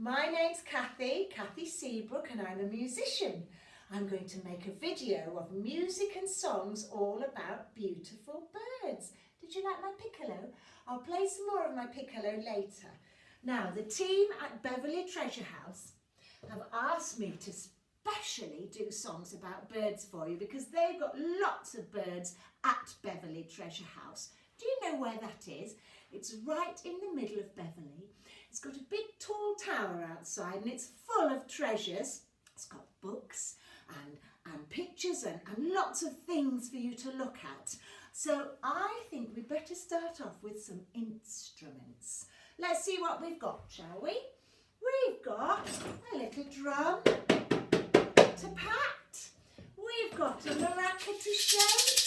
My name's Kathy Seabrook, and I'm a musician. I'm going to make a video of music and songs all about beautiful birds. Did you like my piccolo? I'll play some more of my piccolo later. Now, the team at Beverley Treasure House have asked me to specially do songs about birds for you because they've got lots of birds at Beverley Treasure House. Do you know where that is? It's right in the middle of Beverley. It's got a big tall tower outside and it's full of treasures. It's got books and pictures and lots of things for you to look at. So I think we'd better start off with some instruments. Let's see what we've got, shall we? We've got a little drum to pat. We've got a maraca to shake.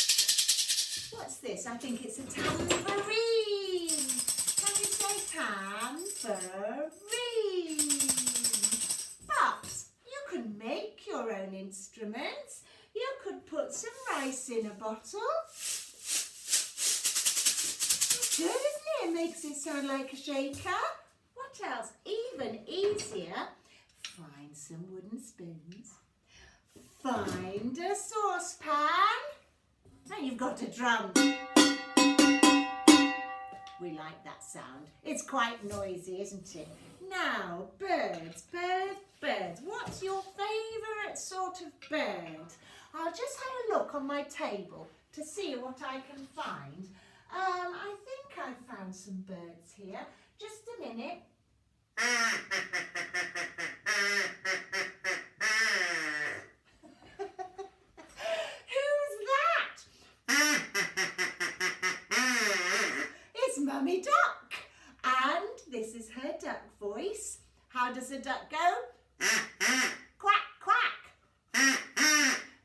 What's this? I think it's a tambourine. Can you say tambourine? But you can make your own instruments. You could put some rice in a bottle. It's good, isn't it? It makes it sound like a shaker. What else? Even easier, find some wooden spoons. Find a saucepan. Now you've got a drum. We like that sound. It's quite noisy, isn't it? Now, birds. What's your favourite sort of bird? I'll just have a look on my table to see what I can find. I think I found some birds here. Just a minute. Who's that? It's Mummy Duck. And this is her duck voice. How does a duck go? Quack, quack.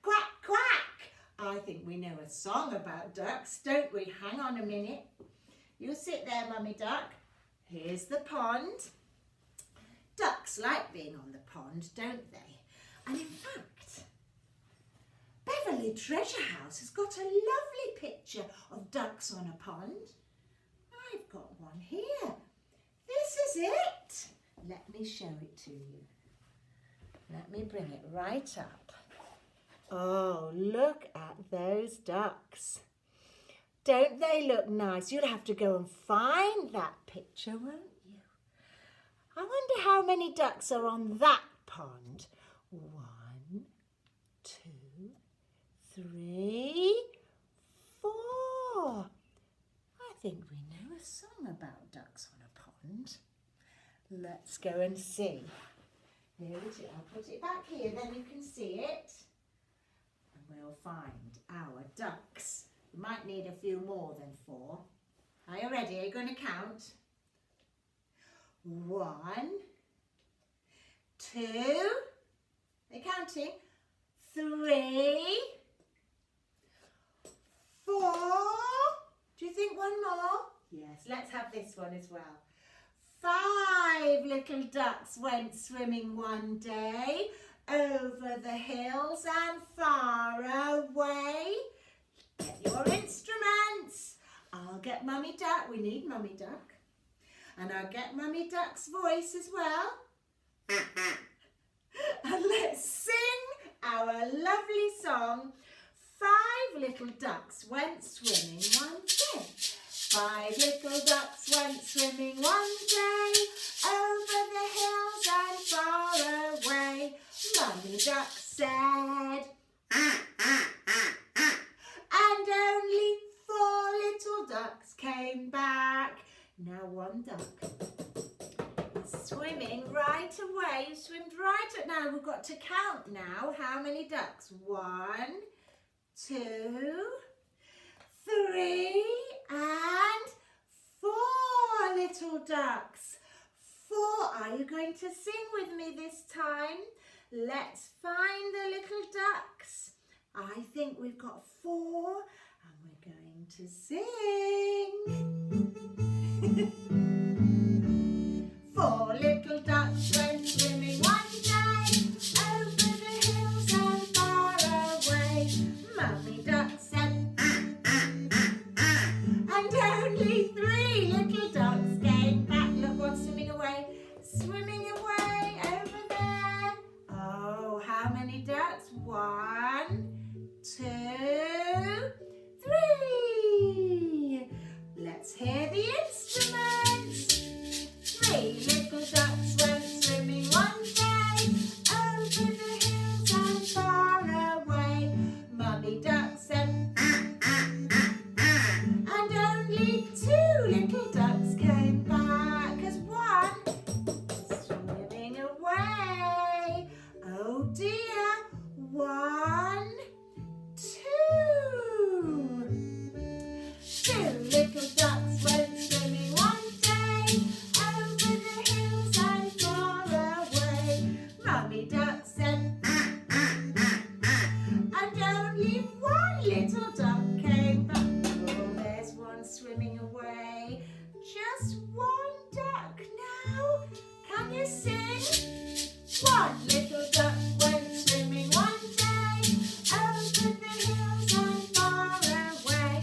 Quack, quack. I think we know a song about ducks, don't we? Hang on a minute. You sit there, Mummy Duck. Here's the pond. Ducks like being on the pond, don't they? And in fact, Beverley Treasure House has got a lovely picture of ducks on a pond. I've got one here. This is it. Let me show it to you. Let me bring it right up. Oh, look at those ducks. Don't they look nice? You'll have to go and find that picture, won't you? I wonder how many ducks are on that pond. 1, 2, 3, 4. I think we know a song about ducks on a pond. Let's go and see. Here it is. I'll put it back here, then you can see it. And we'll find our ducks. We might need a few more than 4. Are you ready? Are you going to count? 1, 2, are you counting? 3, 4. Do you think one more? Yes, let's have this one as well. 5 little ducks went swimming one day over the hills and far away. Get your instruments. I'll get Mummy Duck. We need Mummy Duck. And I'll get Mummy Duck's voice as well. And let's sing our lovely song. 5 little ducks went swimming one day. 5 little ducks went swimming one day over the hills and far away. Mummy Duck said, and only 4 little ducks came back. Now one duck is swimming right away. You swimmed right at now. We've got to count now. How many ducks? 1, 2, 3 and 4 little ducks. 4. Are you going to sing with me this time? Let's find the little ducks. I think we've got 4 and we're going to sing. 4 little ducks went swimming one day over the hills and far away. Mummy Duck said, and only 3 little ducks came back. Look what's swimming away, swimming away. the instruments. Three little ducks went swimming one day over the hills and far away. Mummy duck said, and only two little ducks came back, 'cause one was swimming away. Oh dear, 1, 2. Two little ducks went swimming one day over the hills and far away. Mummy duck said, and only one little duck came back. Oh, there's one swimming away. Just one duck now. Can you sing? One little duck went swimming one day over the hills and far away.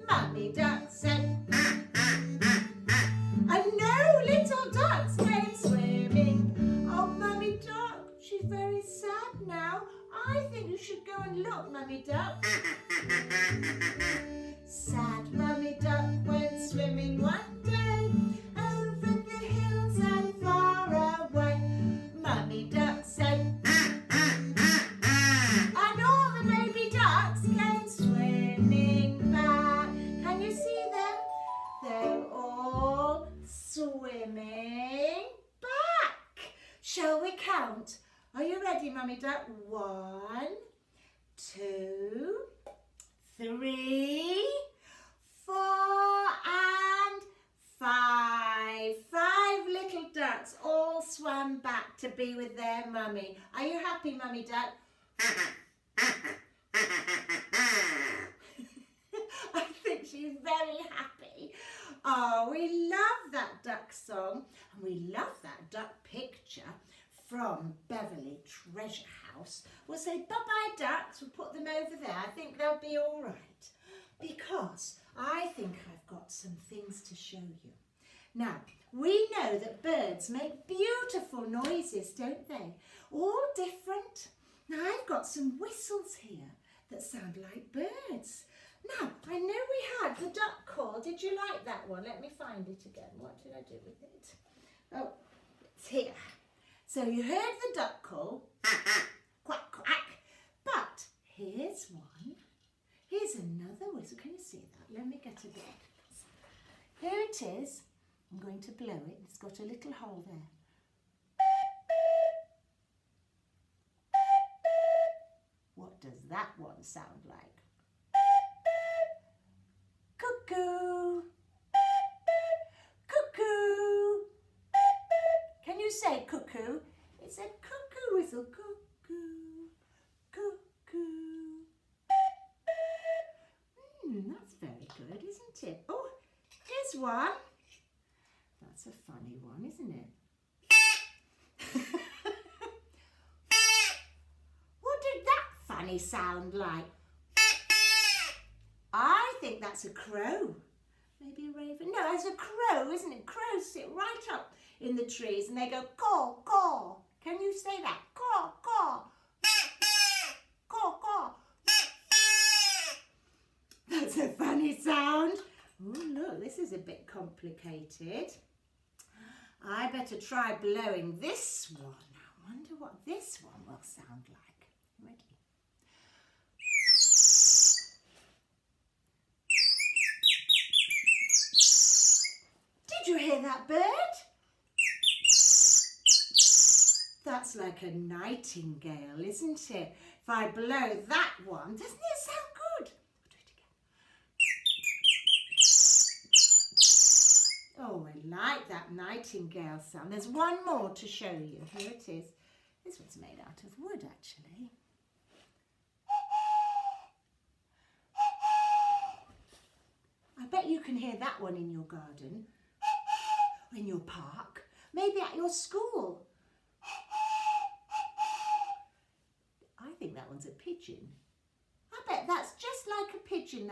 Mummy duck said, and no little ducks came swimming. Oh, Mummy duck, she's very sad now. I think you should go and look, Mummy duck. Sad Mummy duck went swimming one day over the hills and far away. Mummy duck said, and all the baby ducks came swimming back. Can you see them? They're all swimming back. Shall we count? Are you ready, Mummy duck? 1, 2, 3, 4 and 5. 5 little ducks all swam back to be with their mummy. Are you happy, Mummy duck? I think she's very happy. Oh, we love that duck song, and we love that duck picture from Beverly Treasure House. We'll say bye-bye ducks, we'll put them over there. I think they'll be all right, because I think I've got some things to show you. Now, we know that birds make beautiful noises, don't they? All different. Now, I've got some whistles here that sound like birds. Now, I know we had the duck call. Did you like that one? Let me find it again. What did I do with it? Oh, it's here. So you heard the duck call, quack, quack, but here's one. Here's another whistle. Can you see that? Let me get a bit. Here it is. I'm going to blow it. It's got a little hole there. What does that one sound like? Cuckoo. Cuckoo. Can you say cuckoo? It's a cuckoo whistle. Cuckoo. Cuckoo. That's very good, isn't it? Oh, here's one. That's a funny one, isn't it? What did that funny sound like? I think that's a crow. Maybe a raven. No, it's a crow, isn't it? Crows sit right up in the trees and they go caw, caw. Can you say that? Caw, caw. Caw, caw. That's a funny sound. Oh, look, this is a bit complicated. I better try blowing this one. I wonder what this one will sound like. Ready? Did you hear that bird? That's like a nightingale, isn't it? If I blow that one, doesn't it sound good? I'll do it again. Oh, I like that nightingale sound. There's one more to show you. Here it is. This one's made out of wood, actually. I bet you can hear that one in your garden, in your park, maybe at your school. I think that one's a pigeon. I bet that's just like a pigeon.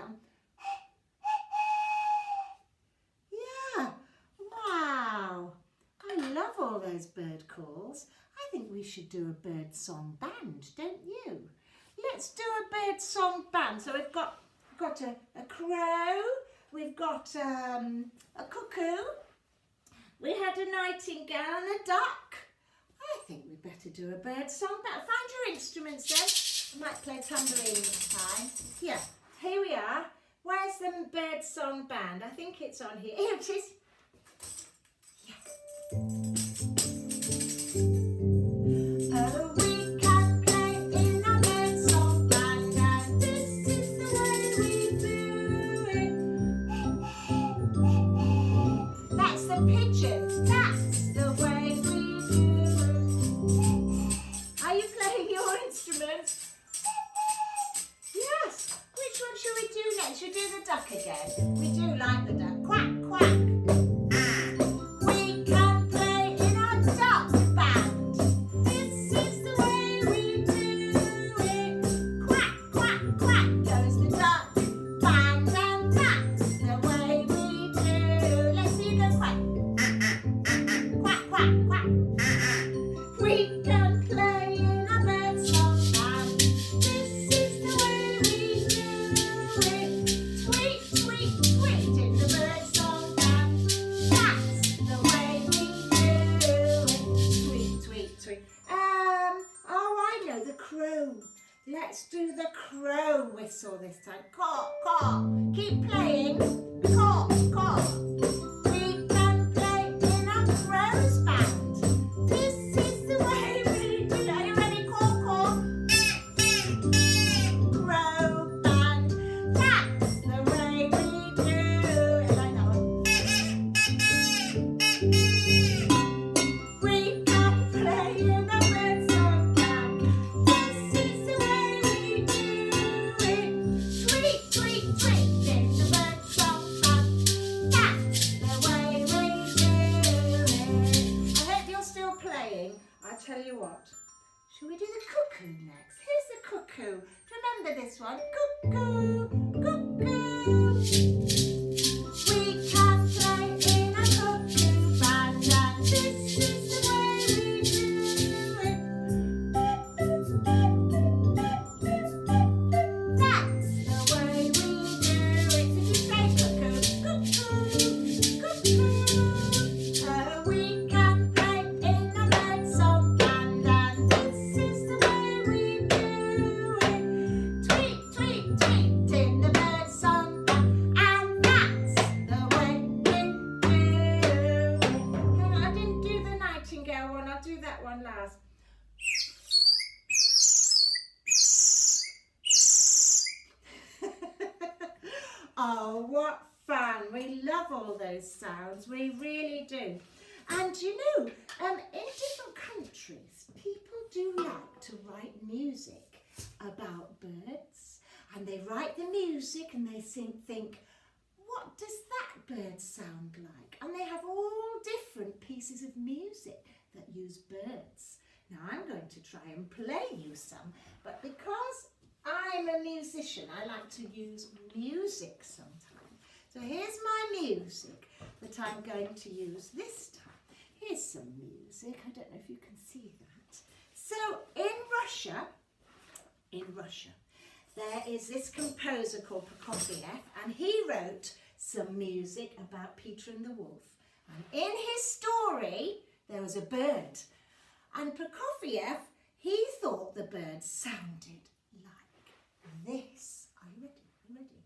Yeah, wow. I love all those bird calls. I think we should do a bird song band, don't you? Let's do a bird song band. So we've got a crow, we've got a cuckoo, we had a nightingale and a duck. I think we'd better do a bird song. Find your instruments then. I might play tambourine this time. Here we are. Where's the bird song band? I think it's on here. Here it is. Oh, we can play in a bird song band, and this is the way we do it. That's the pigeon. That's the way we do it. Are you playing your instruments? Yes. Which one should we do next? Should we do the duck again? We do like the duck. Quack, quack. We can play in a duck band. This is the way we do it. Quack, quack, quack goes the duck band, and that's the way we do. Let's see you go quack. Quack, quack, quack. We can play in a bird song band. This is the way we do it. Tweet, tweet, tweet in the bird song band. That's the way we do it. Tweet, tweet, tweet. Oh, I know, the crow. Let's do the crow whistle this time. Caw, caw. Keep playing. Caw, caw. We can play in a crow's band. This is the way we do it. Are you ready? Caw, caw. Crow band. That's the way we do it. I like that one. We can play in a bird song band. This is the way we do it. Tweet, tweet, tweet in the bird song band. That's the way we do it. I hope you're still playing. I tell you what, shall we do the cuckoo next? Here's the cuckoo. Remember this one? Cuckoo, cuckoo. We can play in a cuckoo band, and this is the way we do it. That's the way we do it. If you say cuckoo, cuckoo, cuckoo. We can play in a bird song band, and this is the way we do it. Tweet, tweet, tweet in the bird song band, and that's the way we do it. Hang on, I didn't do the nightingale one. I'll do that one last. Oh, what fun. We love all those sounds. We really do. And you know, in different countries, people do like to write music about birds. And they write the music and they think, what does that bird sound like? And they have all different pieces of music that use birds. Now I'm going to try and play you some, but because I'm a musician, I like to use music sometimes. So here's my music that I'm going to use this time. Here's some music. I don't know if you can see that. So in Russia, there is this composer called Prokofiev, and he wrote some music about Peter and the Wolf. And in his story, there was a bird. And Prokofiev, he thought the bird sounded like this. Are you ready? Are you ready?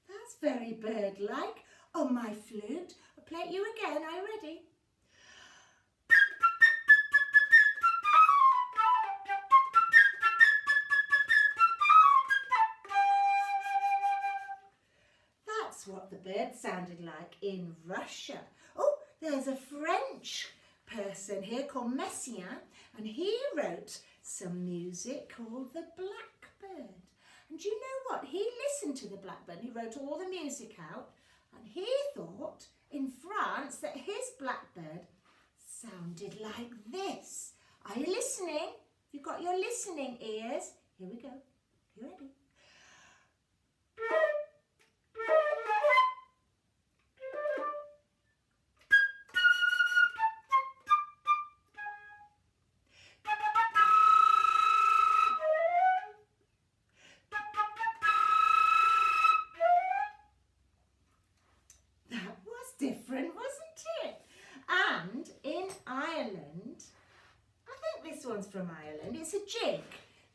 That's very bird-like. On my flute. I'll play it you again. Are you ready? That's what the bird sounded like in Russia. Oh, there's a French person here called Messiaen, and he wrote some music called The Blackbird. And you know what? He listened to the blackbird, he wrote all the music out, and he thought in France that his blackbird sounded like this. Are you listening? You've got your listening ears. Here we go. You ready? This one's from Ireland. It's a jig.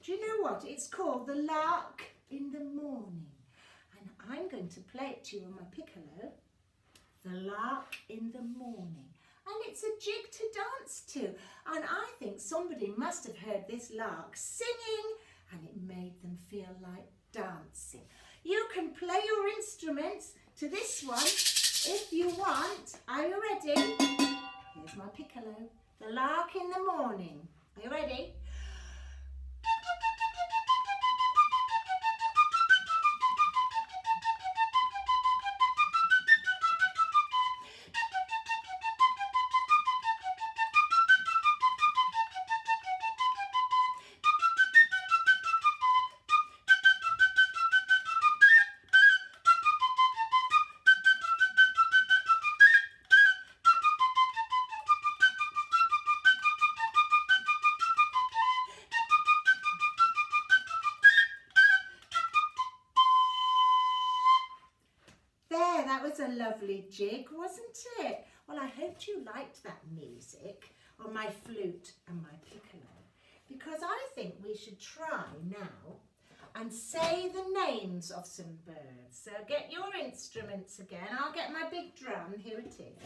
Do you know what? It's called The Lark in the Morning. And I'm going to play it to you on my piccolo. The Lark in the Morning. And it's a jig to dance to. And I think somebody must have heard this lark singing and it made them feel like dancing. You can play your instruments to this one if you want. Are you ready? Here's my piccolo. The Lark in the Morning. Are you ready? There, that was a lovely jig, wasn't it? Well, I hoped you liked that music on my flute and my piccolo, because I think we should try now and say the names of some birds. So get your instruments again. I'll get my big drum, here it is,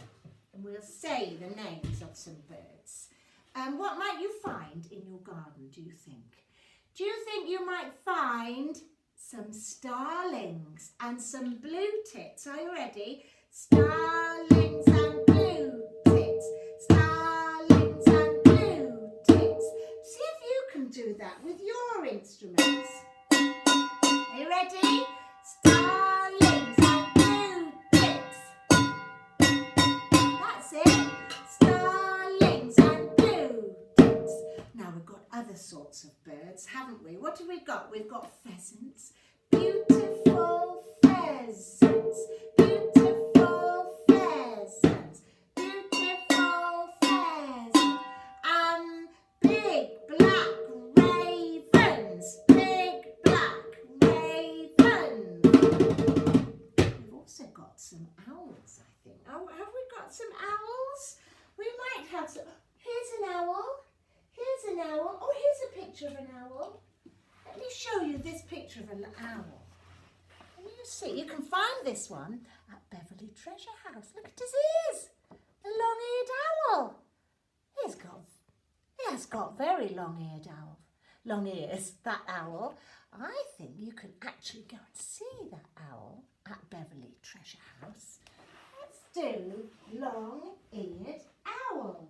and we'll say the names of some birds. What might you find in your garden, do you think? Do you think you might find some starlings and some blue tits? Are you ready? Starlings and blue tits. Starlings and blue tits. See if you can do that with your instruments. Are you ready? Starlings and blue tits. That's it. Starlings and blue tits. Now we've got other sorts of birds, haven't we? What have we got? We've got pheasants. Beautiful pheasants. Beautiful pheasants. Beautiful pheasants. Big black ravens. Big black ravens. We've also got some owls, I think. Oh, have we got some owls? We might have some. Here's an owl. Here's an owl. Oh, here's a picture of an owl. Let me show you this picture of an owl. Can you see? You can find this one at Beverley Treasure House. Look at his ears. A long-eared owl. He has got very long-eared owl. Long ears, that owl. I think you can actually go and see that owl at Beverley Treasure House. Let's do long-eared owl.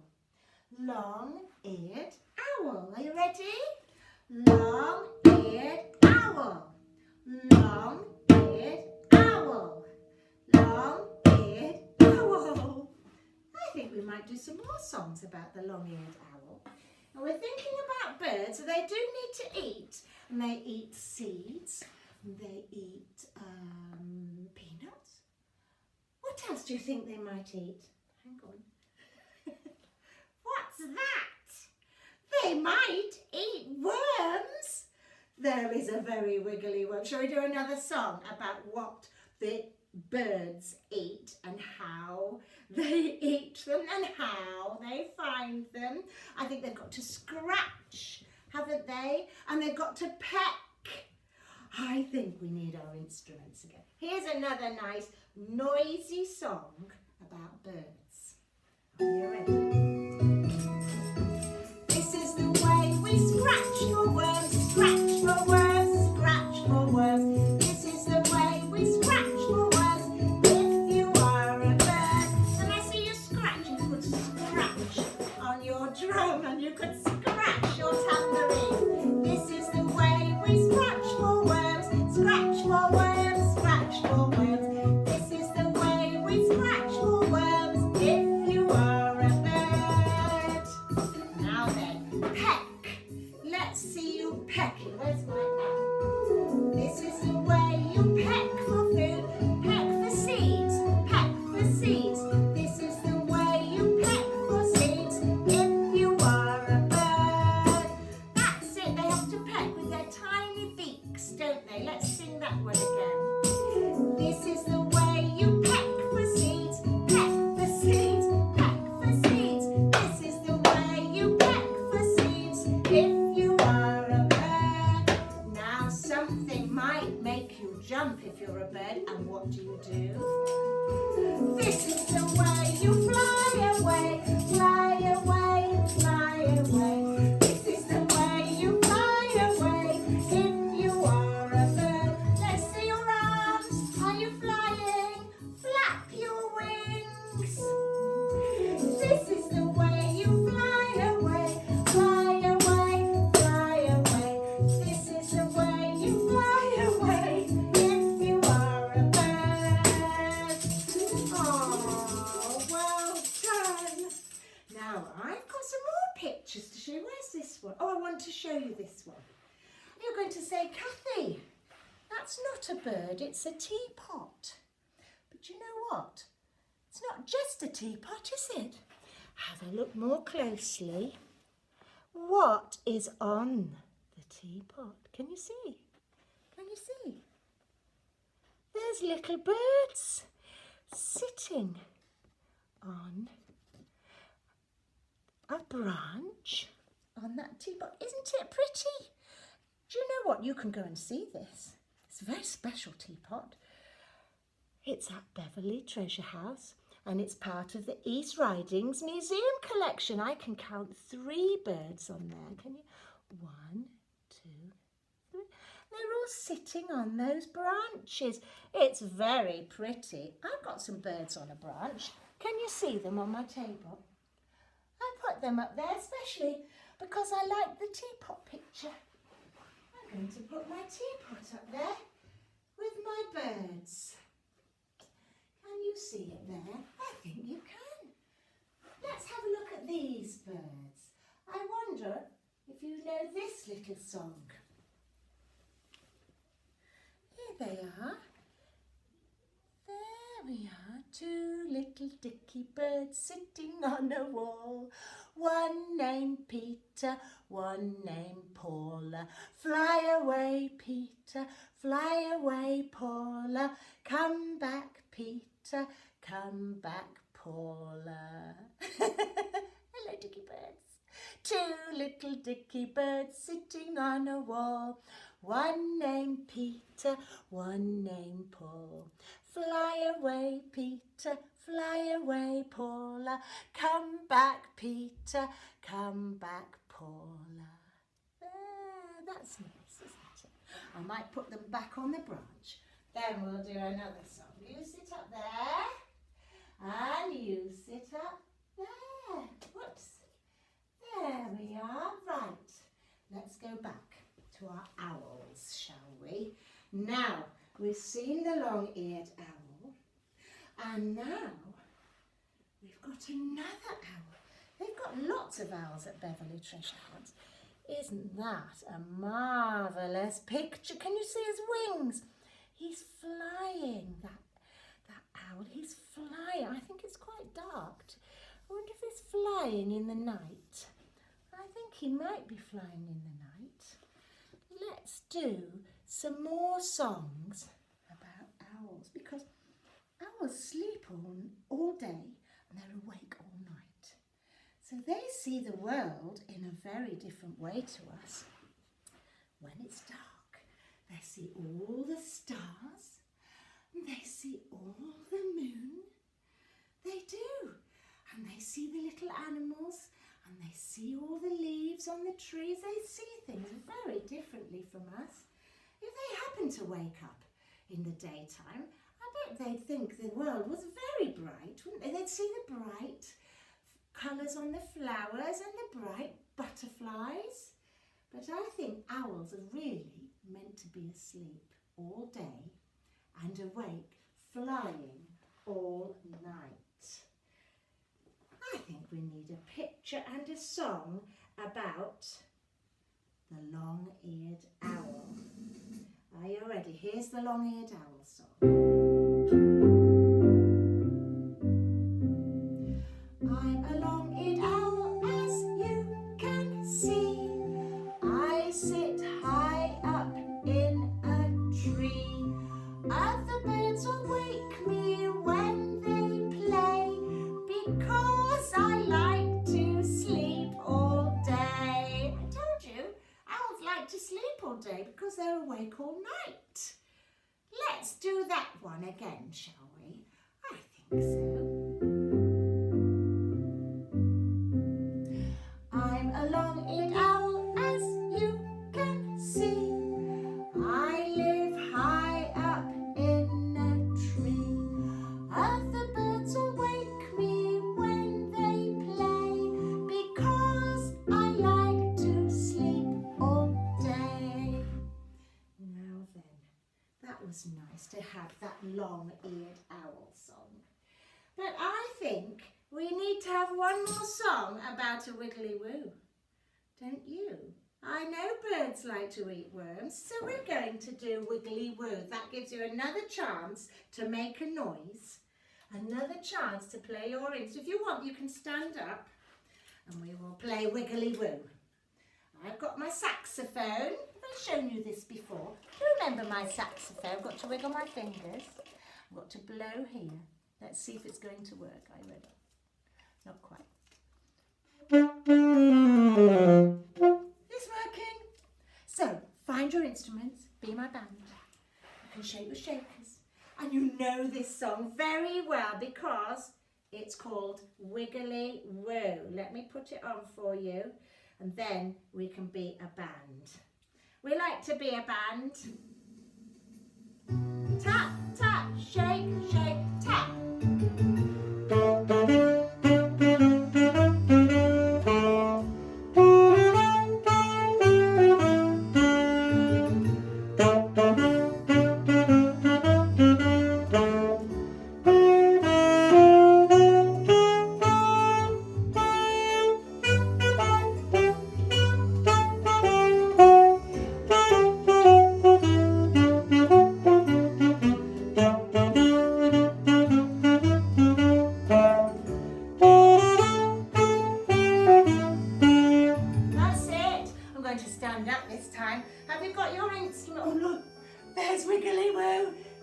Long-eared owl. Are you ready? Long-eared owl. Long-eared owl. Long-eared owl. I think we might do some more songs about the long-eared owl. And we're thinking about birds, so they do need to eat. And they eat seeds. And they eat peanuts. What else do you think they might eat? Hang on. What's that? They might eat worms. There is a very wiggly worm. Shall we do another song about what the birds eat and how they eat them and how they find them? I think they've got to scratch, haven't they? And they've got to peck. I think we need our instruments again. Here's another nice noisy song about birds. Are you ready? This is the way we scratch for worms, scratch for worms, scratch for worms. This is the way we scratch for worms. If you are a bird, and I see you scratch, you could scratch on your drum and you could scratch your tambourine. This is the way we scratch for worms, scratch for worms, scratch for worms. This is the way we scratch for worms. If you are a bird. bird, and what do you do? This is the way you fly away, fly away, fly away. This is the way you fly away if you are a bird. Let's see your arms. Are you flying? Flap your wings. This is the way you fly away, fly away, fly away. This is the way you fly away if you are a bird. Oh, well done. Now I've got some more pictures to show you. Where's this one? Oh, I want to show you this one. You're going to say, Kathy, that's not a bird, it's a teapot. But you know what? It's not just a teapot, is it? Have a look more closely. What is on the teapot? Can you see? Can you see? There's little birds sitting on a branch on that teapot. Isn't it pretty? Do you know what? You can go and see this. It's a very special teapot. It's at Beverley Treasure House and it's part of the East Ridings Museum collection. I can count 3 birds on there. Can you? 1, 2, 3. They're all sitting on those branches. It's very pretty. I've got some birds on a branch. Can you see them on my table? I put them up there especially because I like the teapot picture. I'm going to put my teapot up there with my birds. Can you see it there? I think you can. Let's have a look at these birds. I wonder if you know this little song. Here they are. There we are, 2 little dicky birds sitting on a wall. One named Peter, one named Paula. Fly away, Peter, fly away, Paula. Come back, Peter, come back, Paula. Hello, dicky birds. 2 little dicky birds sitting on a wall. One named Peter, one named Paul. Fly away, Peter, fly away, Paula. Come back, Peter, come back, Paula. There, that's nice, isn't it? I might put them back on the branch. Then we'll do another song. You sit up there, and you sit up there. Whoops. There we are. Right. Let's go back to our owls, shall we? Now, we've seen the long-eared owl, and now we've got another owl. They've got lots of owls at Beverley Treasure House. Isn't that a marvellous picture? Can you see his wings? He's flying, that owl. He's flying. I think it's quite dark. I wonder if he's flying in the night. I think he might be flying in the night. Let's do some more songs about owls, because owls sleep all day and they're awake all night. So they see the world in a very different way to us. When it's dark, they see all the stars, and they see all the moon. They do. And they see the little animals, and they see all the leaves on the trees. They see things very differently from us. If they happen to wake up in the daytime, I bet they'd think the world was very bright, wouldn't they? They'd see the bright colours on the flowers and the bright butterflies. But I think owls are really meant to be asleep all day and awake, flying all night. I think we need a picture and a song about the long-eared owl. Are you ready? Here's the long-eared owl song. I'm a long-eared owl, as you can see. I sit high up in a tree. Other birds will wake me when they play, because I like to sleep all day. I told you, owls like to sleep all day because they're awake all night. Let's do that one again, shall we? I think so. I'm a long-eared owl, as you can see. I live high up in a tree. Other birds will wake me when they play, because I like to sleep all day. Now then, that was nice to have that long-eared owl song. But I think we need to have one more song about a wiggly-woo. Don't you? I know birds like to eat worms, so we're going to do wiggly-woo. That gives you another chance to make a noise, another chance to play your instrument. If you want, you can stand up and we will play wiggly-woo. I've got my saxophone. Have I shown you this before? Do you remember my saxophone? I've got to wiggle my fingers. I've got to blow here. Let's see if it's going to work. Are you ready? Not quite. It's working. So, find your instruments, be my band. You can shake your shakers. And you know this song very well because it's called Wiggly Woo. Let me put it on for you and then we can be a band. We like to be a band. Tap, tap, shake, shake, tap.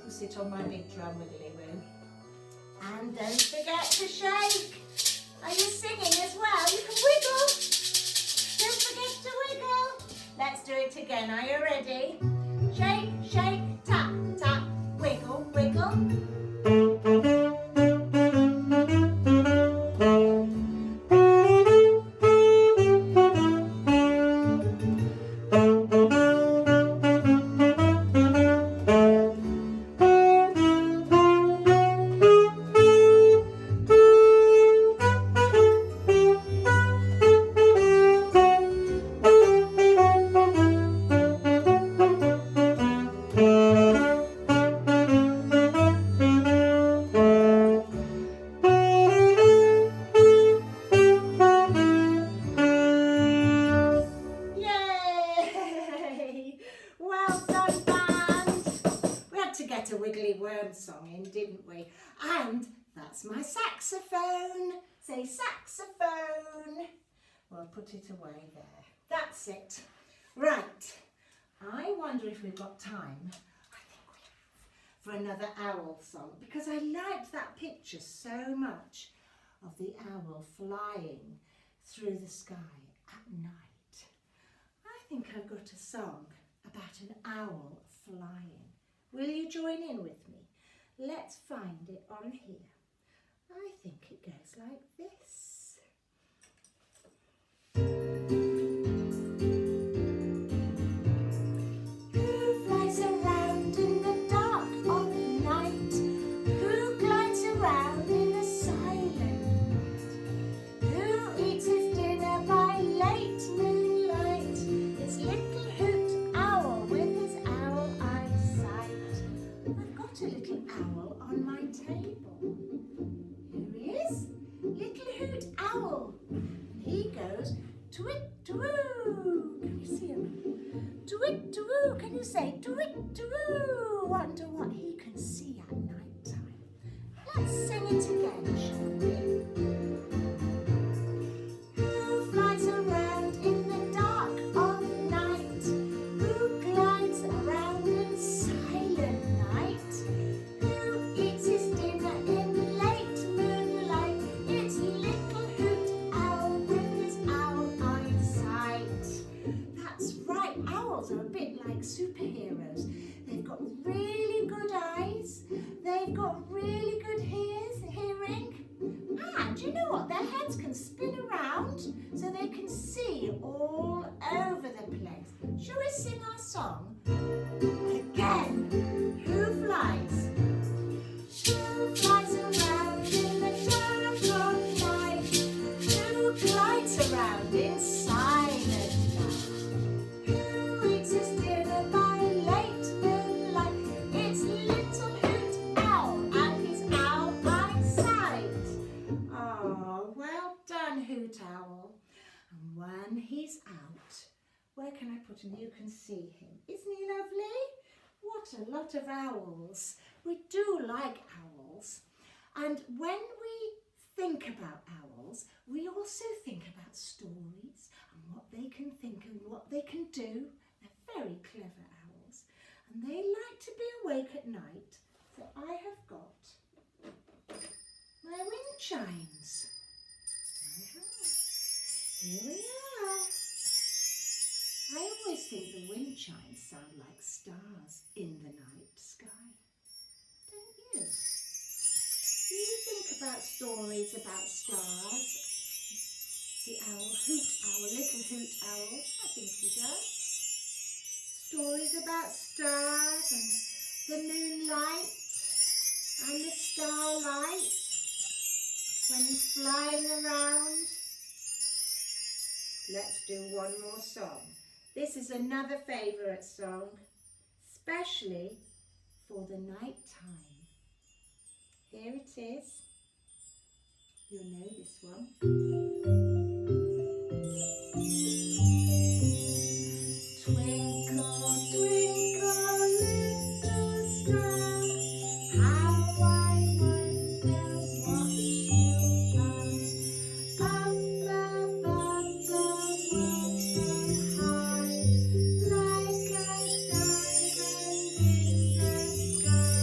Sit on my big drum, Wiggly Woo. And don't forget to shake. Are you singing as well? You can wiggle. Don't forget to wiggle. Let's do it again. Are you ready? Shake, shake, tap, tap, wiggle, wiggle. A wiggly worm song in, didn't we? And that's my saxophone. Say saxophone. We'll put it away there. That's it. Right. I wonder if we've got time. I think we have. For another owl song, because I liked that picture so much of the owl flying through the sky at night. I think I've got a song about an owl flying. Will you join in with me? Let's find it on here. I think it goes like this. Who flies around in the dark of night? Who glides around in the silent? Who eats his dinner by late moonlight? It's little hoot owl with his owl eyesight. I've got a little owl on my table. Here he is, little hoot owl. And he goes twit-twoo. Can you see him? Twit-twoo. Can you say twit-twoo? Wonder what he can see at night time. Let's sing it again, shall we? Who flies around in the dark of night? Who glides around in silent night? Who eats his dinner in late moonlight? It's little hoot owl with his owl eyesight. That's right, owls are a bit like superheroes. They've got really good they've got really good hearing. And you know what? Their heads can spin around so they can see all over the place. Shall we sing our song? Again. Who flies? Who flies around in the dark of night? Who glides around in silent night? Who eats his dinner by late moonlight? It's little Hoot Owl and his owl by sight. Oh, well done, Hoot Owl. And when he's out, where can I put him? You can see him. Isn't he lovely? What a lot of owls. We do like owls. And when we think about owls, we also think about stories and what they can think and what they can do. They're very clever owls. And they like to be awake at night. So I have got my wind chimes. Here we are. I always think the wind chimes sound like stars in the night sky. Don't you? Do you think about stories about stars? The owl, Hoot Owl, little Hoot Owl, I think he does. Stories about stars and the moonlight and the starlight when he's flying around. Let's do one more song. This is another favourite song, especially for the night time. Here it is. You'll know this one. Twinkle, twinkle, little star, how I wonder what you are. Up above the world so high, like a diamond in the sky.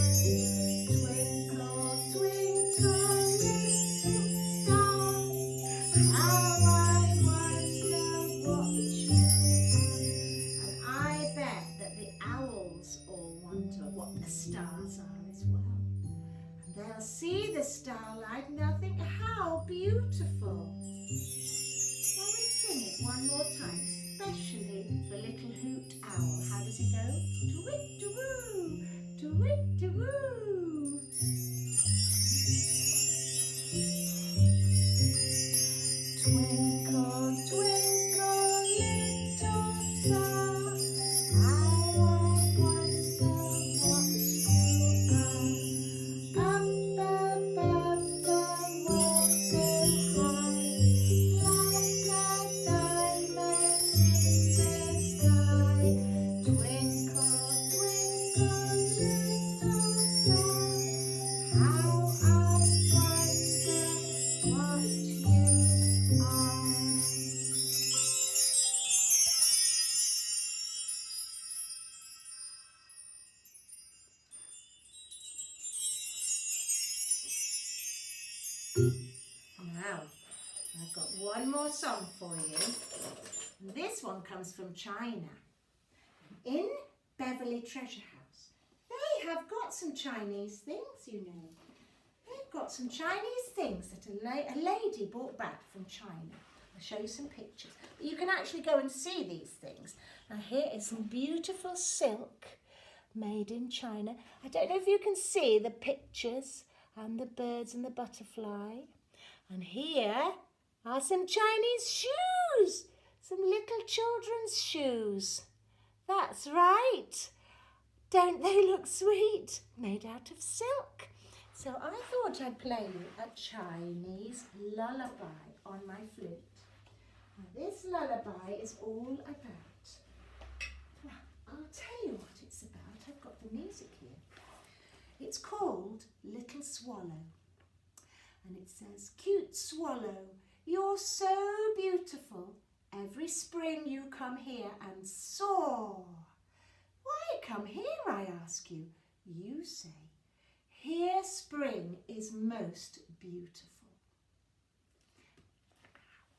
Twinkle, twinkle, little star, how I wonder what you are. And I bet that the owls all wonder what the stars are as well. And they'll see the starlight and they'll think, how beautiful. Shall we sing it one more time, especially for little Hoot Owl? How does it go? To-wit-to-woo, to-wit-to-woo. Twinkle, twinkle, little star, how I wonder what you are. Up above the world so high, like a diamond in the sky. Twinkle, twinkle, little star, how I wonder what you are. Now, I've got one more song for you. This one comes from China. In Beverly Treasure House, they have got some Chinese things, you know. They've got some Chinese things that a lady brought back from China. I'll show you some pictures. But you can actually go and see these things. Now here is some beautiful silk made in China. I don't know if you can see the pictures and the birds and the butterfly. And here are some Chinese shoes, some little children's shoes. That's right. Don't they look sweet? Made out of silk. So I thought I'd play you a Chinese lullaby on my flute. Now this lullaby is all about, well, I'll tell you what it's about. I've got the music here. It's called Little Swallow. And it says, cute swallow, you're so beautiful. Every spring you come here and soar. Why come here, I ask you? You say, here spring is most beautiful.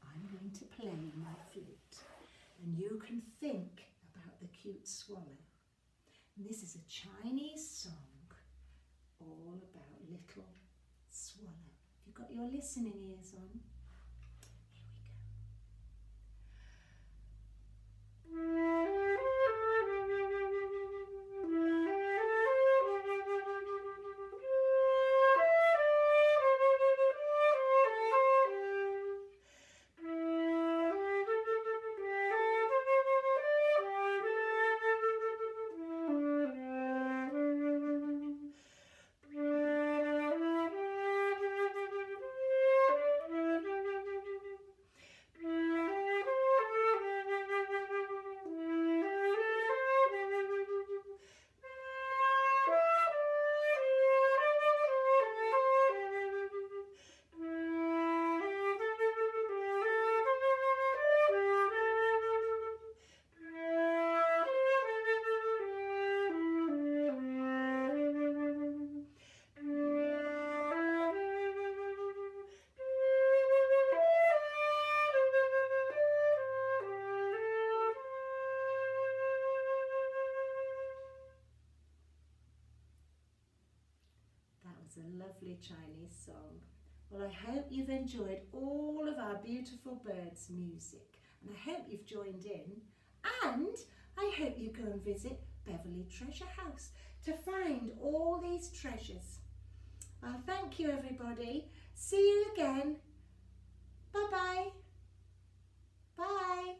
I'm going to play my flute and you can think about the cute swallow. And this is a Chinese song all about little swallow. Have you got your listening ears on? Here we go. That was a lovely Chinese song. Well, I hope you've enjoyed all of our beautiful birds' music, and I hope you've joined in, and I hope you go and visit Beverley Treasure House to find all these treasures. Well, thank you everybody. See you again. Bye-bye. Bye.